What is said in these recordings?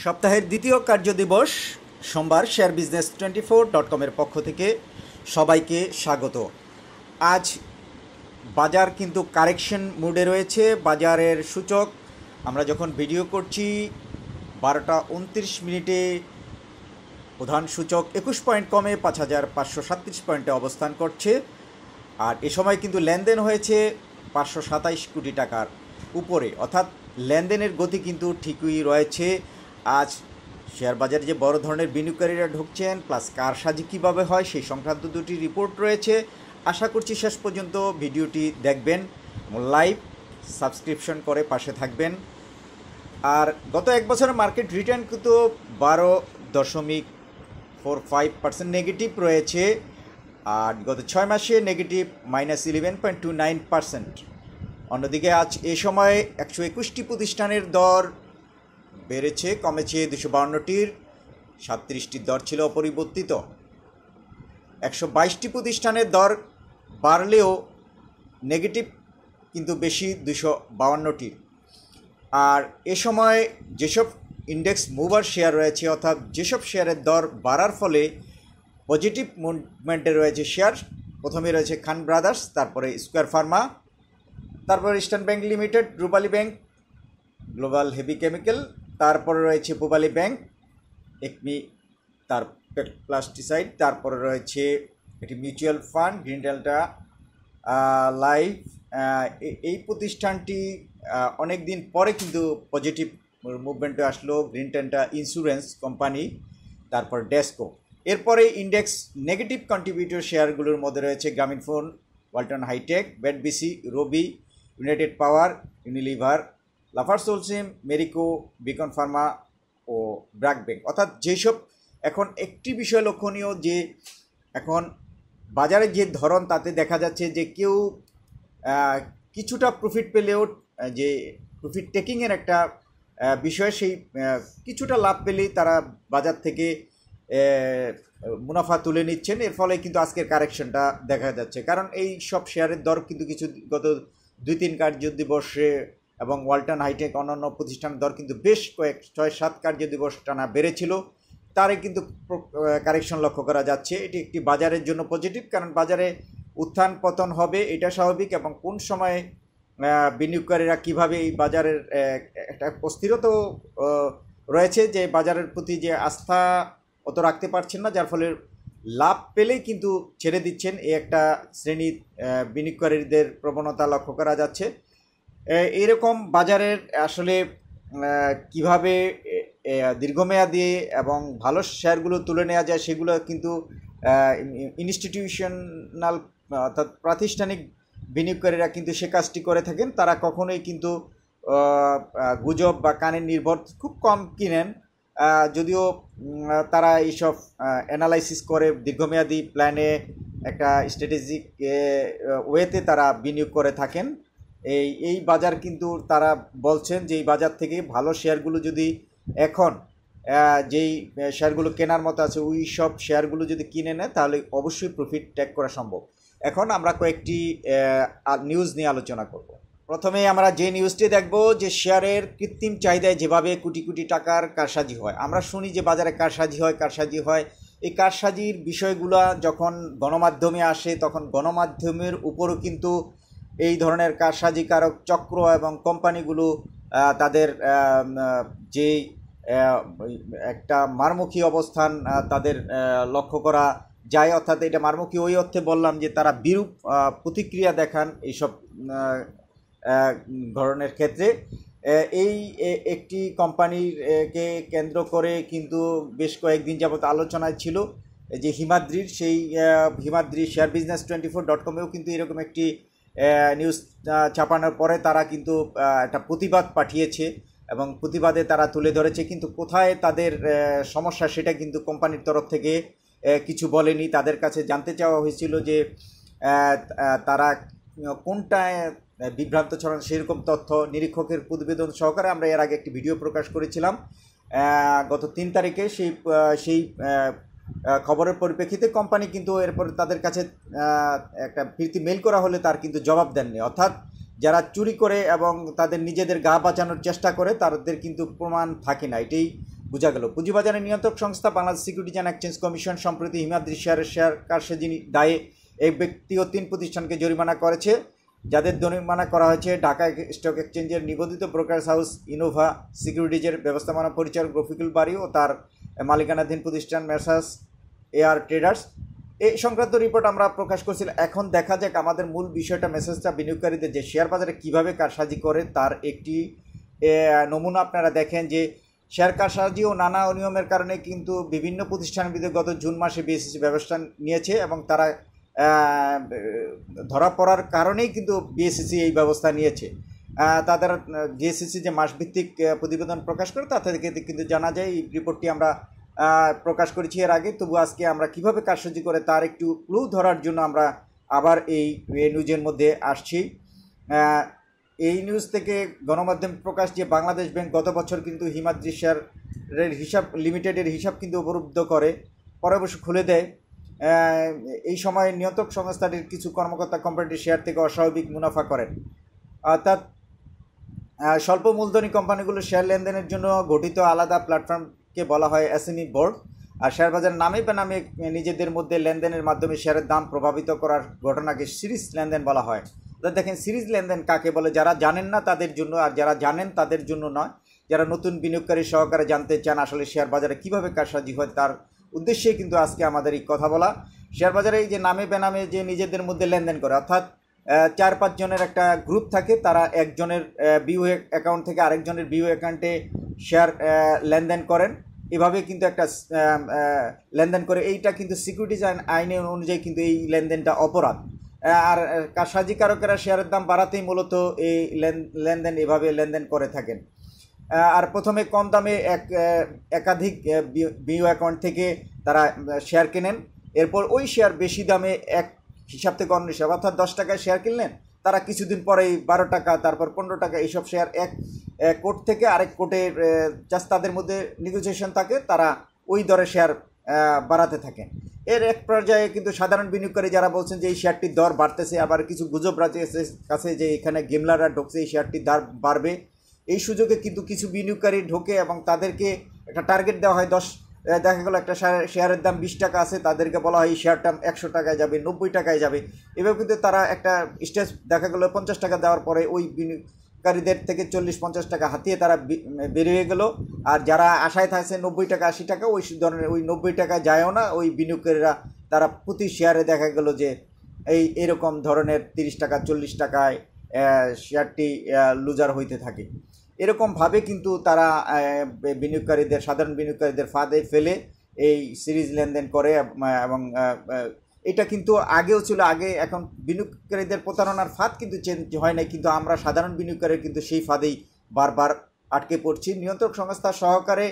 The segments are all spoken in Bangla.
সপ্তাহের দ্বিতীয় কার্যদিবস সোমবার শেয়ার বিজনেস 24.com-এর পক্ষ থেকে সবাইকে স্বাগত। আজ বাজার কিন্তু কারেকশন মুডে রয়েছে। বাজারের সূচক আমরা যখন ভিডিও করছি 12:29 প্রধান সূচক 21 পয়েন্ট কমে 5,537 পয়েন্টে অবস্থান করছে। আর এ সময় কিন্তু লেনদেন হয়েছে 527 কোটি টাকার উপরে, অর্থাৎ লেনদেনের গতি কিন্তু ঠিকই রয়েছে। আজ শেয়ার বাজারে যে বড় ধরনের বিনিয়োগকারীরা ঢুকছেন প্লাস কারসাজি কীভাবে হয় সেই সংক্রান্ত দুটি রিপোর্ট রয়েছে। আশা করছি শেষ পর্যন্ত ভিডিওটি দেখবেন, লাইভ সাবস্ক্রিপশন করে পাশে থাকবেন। আর গত এক বছরের মার্কেট রিটার্ন কিন্তু 12.45% নেগেটিভ রয়েছে। আর গত 6 মাসে নেগেটিভ -11.29%। অন্যদিকে আজ এ সময় 121টি প্রতিষ্ঠানের দর বেড়েছে, কমেছে 252টির, 37টির দর ছিল অপরিবর্তিত। 122টি প্রতিষ্ঠানের দর বাড়লেও নেগেটিভ কিন্তু বেশি 252টির। আর এ সময় যেসব ইন্ডেক্স মুভার শেয়ার রয়েছে, অর্থাৎ যেসব শেয়ারের দর বাড়ার ফলে পজিটিভ মুভমেন্টে রয়েছে শেয়ার, প্রথমে রয়েছে খান ব্রাদার্স, তারপরে স্কোয়ার ফার্মা, তারপরে ইস্টার্ন ব্যাংক লিমিটেড, রূপালী ব্যাংক, গ্লোবাল হেভি কেমিক্যাল, তারপরে রয়েছে পূবালী ব্যাংক, একমি, তার প্লাস্টিসাইড, তারপরে রয়েছে একটি mutual fund green delta life. এই প্রতিষ্ঠানটি অনেক দিন পরে কিন্তু পজিটিভ মুভমেন্টে আসলো। গ্রিন ডেল্টা ইন্স্যুরেন্স কোম্পানি, তারপর ডেসকো। এরপরে ইন্ডেক্স নেগেটিভ কন্ট্রিবিউটর শেয়ারগুলোর মধ্যে রয়েছে গ্রামীণফোন, ওয়ালটন হাইটেক, বেডবিসি, Robi, United Power, Unilever, Lafarge Holcim, Marico, Beacon Pharma ও ব্র্যাক ব্যাংক। অর্থাৎ যেসব এখন একটি বিষয় লক্ষণীয় যে এখন বাজারে যে ধরন তাতে দেখা যাচ্ছে যে কেউ কিছুটা প্রফিট পেলেও, যে প্রফিট টেকিংয়ের একটা বিষয়, সেই কিছুটা লাভ পেলেই তারা বাজার থেকে মুনাফা তুলে নিচ্ছেন। এর ফলে কিন্তু আজকের কারেকশনটা দেখা যাচ্ছে, কারণ এই সব শেয়ারের দর কিন্তু কিছু গত 2-3 কার্যদিবসে এবং ওয়ালটন হাইটেক অন্যান্য প্রতিষ্ঠানের দর কিন্তু বেশ 6-7 কার্যদিবস টানা বেড়েছিল, তারে কিন্তু কারেকশন লক্ষ্য করা যাচ্ছে। এটি একটি বাজারের জন্য পজিটিভ, কারণ বাজারে উত্থান পতন হবে এটা স্বাভাবিক, এবং কোন সময়ে বিনিয়োগকারীরা কীভাবে এই বাজারের একটা অস্থিরতা রয়েছে, যে বাজারের প্রতি যে আস্থা অত রাখতে পারছেন না, যার ফলে লাভ পেলেই কিন্তু ছেড়ে দিচ্ছেন, এই একটা শ্রেণী বিনিয়োগকারীদের প্রবণতা লক্ষ্য করা যাচ্ছে। এরকম বাজারের আসলে কিভাবে দীর্ঘমেয়াদী এবং ভালো শেয়ারগুলো তুলে নেওয়া যায় সেগুলো কিন্তু ইনস্টিটিউশনাল অর্থাৎ প্রাতিষ্ঠানিক বিনিয়োগকারীরা কিন্তু সে কাজটি করে থাকেন। তারা কখনোই কিন্তু গুজব বা কানের নির্ভর খুব কম কিনেন, যদিও তারা এইসব অ্যানালাইসিস করে দীর্ঘমেয়াদী প্ল্যানে একটা স্ট্র্যাটেজিক ওয়েতে তারা বিনিয়োগ করে থাকেন। এই বাজার কিন্তু তারা বলছেন যে এই বাজার থেকে ভালো শেয়ারগুলো যদি এখন যেই শেয়ারগুলো কেনার মতো আছে ওই সব শেয়ারগুলো যদি কিনে নেয় তাহলে অবশ্যই প্রফিট ট্যাগ করা সম্ভব। এখন আমরা কয়েকটি নিউজ নিয়ে আলোচনা করব। প্রথমে আমরা যে নিউজটি দেখব যে শেয়ারের কৃত্রিম চাহিদায় যেভাবে কোটি কোটি টাকার কারসাজি হয়। আমরা শুনি যে বাজারে কারসাজি হয়। এই কারসাজির বিষয়গুলো যখন গণমাধ্যমে আসে তখন গণমাধ্যমের উপরও কিন্তু এই ধরনের কারসাজিকারক চক্র এবং কোম্পানিগুলো তাদের যে একটা মারমুখী অবস্থান তাদের লক্ষ্য করা যায়, অর্থাৎ এটা মারমুখী ওই অর্থে বললাম যে তারা বিরূপ প্রতিক্রিয়া দেখান এইসব ধরনের ক্ষেত্রে। এই একটি কোম্পানিকে কেন্দ্র করে কিন্তু বেশ কয়েকদিন যাবত আলোচনায় ছিল যে হিমাদ্রির, সেই হিমাদ্রি শেয়ার বিজনেস 24.com-এও কিন্তু এরকম একটি নিউজ ছাপানোর পরে তারা কিন্তু একটা প্রতিবাদ পাঠিয়েছে এবং প্রতিবাদে তারা তুলে ধরেছে, কিন্তু কোথায় তাদের সমস্যা সেটা কিন্তু কোম্পানির তরফ থেকে কিছু বলেনি। তাদের কাছে জানতে চাওয়া হয়েছিল যে তারা কোনটায় বিভ্রান্ত ছড়ান সেরকম তথ্য নিরীক্ষকের প্রতিবেদন সহকারে আমরা এর আগে একটি ভিডিও প্রকাশ করেছিলাম গত 3 তারিখে। সেই খবরের পরিপ্রেক্ষিতে কোম্পানি কিন্তু এরপর তাদের কাছে একটা ফিরতি মেল করা হলে তার কিন্তু জবাব দেননি, অর্থাৎ যারা চুরি করে এবং তাদের নিজেদের গা বাঁচানোর চেষ্টা করে তাদের কিন্তু প্রমাণ থাকে না, এটাই বোঝা গেল। পুঁজিবাজারের নিয়ন্ত্রক সংস্থা Bangladesh securities and exchange commission সম্প্রতি হিমাদ্রি শেয়ার কারসাজি দায়ে এক ব্যক্তি ও 3 প্রতিষ্ঠানকে জরিমানা করেছে, যাদের জরিমানা করা হয়েছে ঢাকা স্টক এক্সচেঞ্জের নিবন্ধিত ব্রোকারেজ হাউস ইনোভা সিকিউরিটিজের ব্যবস্থাপনা পরিচালক রফিকুল বারী ও তার মালিকানাধীন প্রতিষ্ঠান মেসার্স এয়ার ট্রেডার্স। এই সংক্রান্ত রিপোর্ট আমরা প্রকাশ করছিলাম। এখন দেখা যাক আমাদের মূল বিষয়টা, মেসেজটা বিনিয়োগকারীদের যে শেয়ার বাজারে কীভাবে কারসাজি করে তার একটি নমুনা আপনারা দেখেন যে শেয়ার কারসাজি ও নানা অনিয়মের কারণে কিন্তু বিভিন্ন প্রতিষ্ঠানের বিরুদ্ধে গত জুন মাসে বিএসইসি ব্যবস্থা নিয়েছে এবং তারা ধরা পড়ার কারণেই কিন্তু বিএসইসি এই ব্যবস্থা নিয়েছে। তাদের বিএসইসি যে মাসভিত্তিক প্রতিবেদন প্রকাশ করে তা থেকে কিন্তু জানা যায়, এই রিপোর্টটি আমরা প্রকাশ করেছি এর আগে। তবু আজকে আমরা কিভাবে কারসাজি করে তার একটু ক্লু ধরার জন্য আমরা আবার এই নিউজের মধ্যে আসছি। এই নিউজ থেকে গণমাধ্যম প্রকাশ যে বাংলাদেশ ব্যাংক গত বছর কিন্তু হিমাদ্রি শেয়ারের হিসাব লিমিটেডের হিসাব কিন্তু অবরুদ্ধ করে, পরে অবশ্য খুলে দেয়। এই সময় নিয়ন্ত্রক সংস্থাটির কিছু কর্মকর্তা কোম্পানিটির শেয়ার থেকে অস্বাভাবিক মুনাফা করেন। অর্থাৎ স্বল্প মূলধনী কোম্পানিগুলোর শেয়ার লেনদেনের জন্য গঠিত আলাদা প্ল্যাটফর্মকে বলা হয় এসএমই বোর্ড। আর শেয়ার বাজার নামে বেনামে নিজেদের মধ্যে লেনদেনের মাধ্যমে শেয়ারের দাম প্রভাবিত করার ঘটনাকে সিরিজ লেনদেন বলা হয়। দেখেন সিরিজ লেনদেন কাকে বলে, যারা জানেন না তাদের জন্য, আর যারা জানেন তাদের জন্য নয়। যারা নতুন বিনিয়োগকারী সহকারে জানতে চান আসলে শেয়ার বাজারে কীভাবে কারসাজি হয় তার উদ্দেশ্যেই কিন্তু আজকে আমাদের এই কথা বলা। শেয়ার বাজারে এই যে নামে বেনামে যে নিজেদের মধ্যে লেনদেন করে, অর্থাৎ 4-5 জনের একটা গ্রুপ থাকে, তারা একজনের বিও অ্যাকাউন্ট থেকে আরেকজনের বিও অ্যাকাউন্টে শেয়ার লেনদেন করেন, এভাবে কিন্তু একটা লেনদেন করে। এইটা কিন্তু সিকিউরিটিজ আইনের অনুযায়ী কিন্তু এই লেনদেনটা অপরাধ। আর কারসাজিকারকেরা শেয়ারের দাম বাড়াতেই মূলত এই লেনদেন এভাবে লেনদেন করে থাকেন। আর প্রথমে কম দামে একাধিক বিও অ্যাকাউন্ট থেকে তারা শেয়ার কেনেন, এরপর ওই শেয়ার বেশি দামে এক হিসাব থেকে অন্য হিসাব, অর্থাৎ 10 টাকায় শেয়ার কিনলেন, তারা কিছুদিন পরেই 12 টাকা, তারপর 15 টাকা, এইসব শেয়ার এক কোর্ট থেকে আরেক কোর্টে জাস্ট তাদের মধ্যে নেগোসিয়েশন থাকে, তারা ওই দরে শেয়ার বাড়াতে থাকেন। এর এক পর্যায়ে কিন্তু সাধারণ বিনিয়োগকারী যারা বলছেন যে এই শেয়ারটির দর বাড়তেছে, আবার কিছু গুজব কাছে যে এখানে গেমলাররা ঢুকছে, এই শেয়ারটির দর বাড়বে, এই সুযোগে কিন্তু কিছু বিনিয়োগকারী ঢোকে এবং তাদেরকে একটা টার্গেট দেওয়া হয়। দেখা গেলো একটা শেয়ারের দাম 20 টাকা আছে, তাদেরকে বলা হয় এই শেয়ারটা 100 টাকায় যাবে, 90 টাকায় যাবে। এভাবে কিন্তু তারা একটা স্টেজ দেখা গেলো 50 টাকা দেওয়ার পরে ওই বিনিয়োগকারীদের থেকে 40-50 টাকা হাতিয়ে তারা বেরিয়ে গেল। আর যারা আশায় থাকছে 90 টাকা 80 টাকা, ওই ধরনের ওই 90 টাকায় যায়ও না, ওই বিনিয়োগকারীরা তারা প্রতি শেয়ারে দেখা গেলো যে এরকম ধরনের 30 টাকা 40 টাকায় শেয়ারটি লুজার হইতে থাকে। এরকমভাবে কিন্তু তারা বিনিয়োগকারীদের, সাধারণ বিনিয়োগকারীদের ফাঁদে ফেলে এই সিরিজ লেনদেন করে। এবং এটা কিন্তু আগেও ছিল, আগে এখন বিনিয়োগকারীদের প্রতারণার ফাঁদ কিন্তু চেঞ্জ হয় নাই, কিন্তু আমরা সাধারণ বিনিয়োগকারী কিন্তু সেই ফাঁদেই বারবার আটকে পড়ছি। নিয়ন্ত্রক সংস্থা সহকারে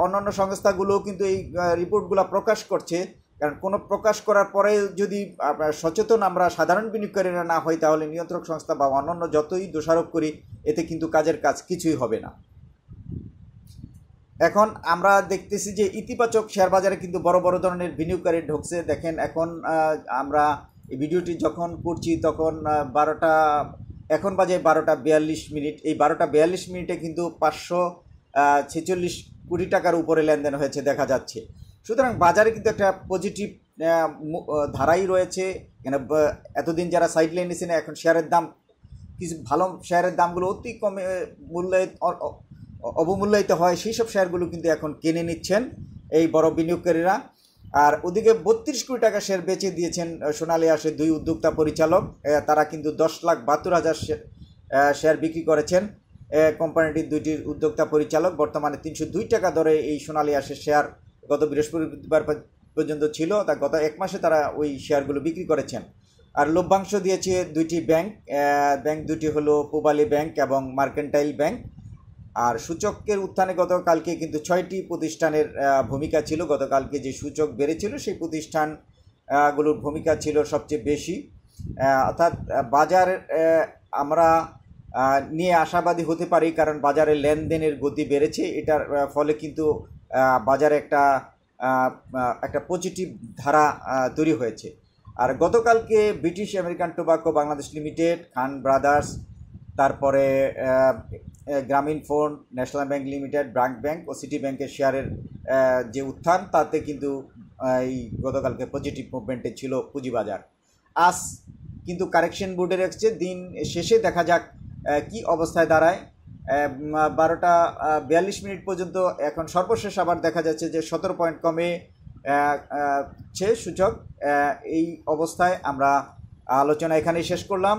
অন্যান্য সংস্থাগুলোও কিন্তু এই রিপোর্টগুলো প্রকাশ করছে, কারণ কোনো প্রকাশ করার পরে যদি সচেতন আমরা সাধারণ বিনিয়োগকারীরা না হই, তাহলে নিয়ন্ত্রক সংস্থা বা অন্যান্য যতই দোষারোপ করি এতে কিন্তু কাজের কাজ কিছুই হবে না। এখন আমরা দেখতেছি যে ইতিবাচক শেয়ার বাজারে কিন্তু বড় বড় ধরনের বিনিয়োগকারী ঢুকছে। দেখেন এখন আমরা এই ভিডিওটি যখন করছি তখন এখন বাজে 12:42। এই 12:42 কিন্তু 546 কোটি টাকার উপরে লেনদেন হয়েছে দেখা যাচ্ছে। সুতরাং বাজারে কিন্তু একটা পজিটিভ ধারাই রয়েছে। এখানে এতদিন যারা সাইড লাইনে ছিলেন, এখন শেয়ারের দাম, কিছু ভালো শেয়ারের দামগুলো অতি কমে অবমূল্যায়িত হয়, সেই সব শেয়ারগুলো কিন্তু এখন কিনে নিচ্ছেন এই বড় বিনিয়োগকারীরা। আর ওদিকে 32 কোটি টাকা শেয়ার বেচে দিয়েছেন সোনালী আঁশের 2 উদ্যোক্তা পরিচালক। তারা কিন্তু 10,72,000 শেয়ার বিক্রি করেছেন। কোম্পানিটির 2টি উদ্যোক্তা পরিচালক বর্তমানে 302 টাকা দরে এই সোনালী আঁশের শেয়ার গত বৃহস্পতিবার পর্যন্ত ছিল, তা গত 1 মাসে তারা ওই শেয়ারগুলো বিক্রি করেছেন। আর লভ্যাংশ দিয়েছে 2টি ব্যাংক দুটি হলো পূবালী ব্যাংক এবং মার্কেন্টাইল ব্যাংক। আর সূচকের উত্থানে গতকালকে কিন্তু 6টি প্রতিষ্ঠানের ভূমিকা ছিল। গতকালকে যে সূচক বেড়েছিল সেই প্রতিষ্ঠানগুলোর ভূমিকা ছিল সবচেয়ে বেশি। অর্থাৎ বাজার আমরা নিয়ে আশাবাদী হতে পারি, কারণ বাজারে লেনদেনের গতি বেড়েছে। এটার ফলে কিন্তু বাজারে একটা পজিটিভ ধারা তৈরি হয়েছে। আর গতকালকে British American Tobacco Bangladesh limited, Khan brothers, তারপরে Grameen phone, national bank limited, BRAC bank ও সিটি ব্যাংকের শেয়ারের যে উত্থান, তাতে কিন্তু এই গতকালকে পজিটিভ মুভমেন্টে ছিল পুঁজিবাজার। আজ কিন্তু কারেকশন বোর্ডে রেখেছে, দিন শেষে দেখা যাক কি অবস্থায় দাঁড়ায়। 12:42 পর্যন্ত এখন সর্বশেষ আবার দেখা যাচ্ছে যে 17 পয়েন্ট কমে সূচক। এই অবস্থায় আমরা আলোচনা এখানেই শেষ করলাম।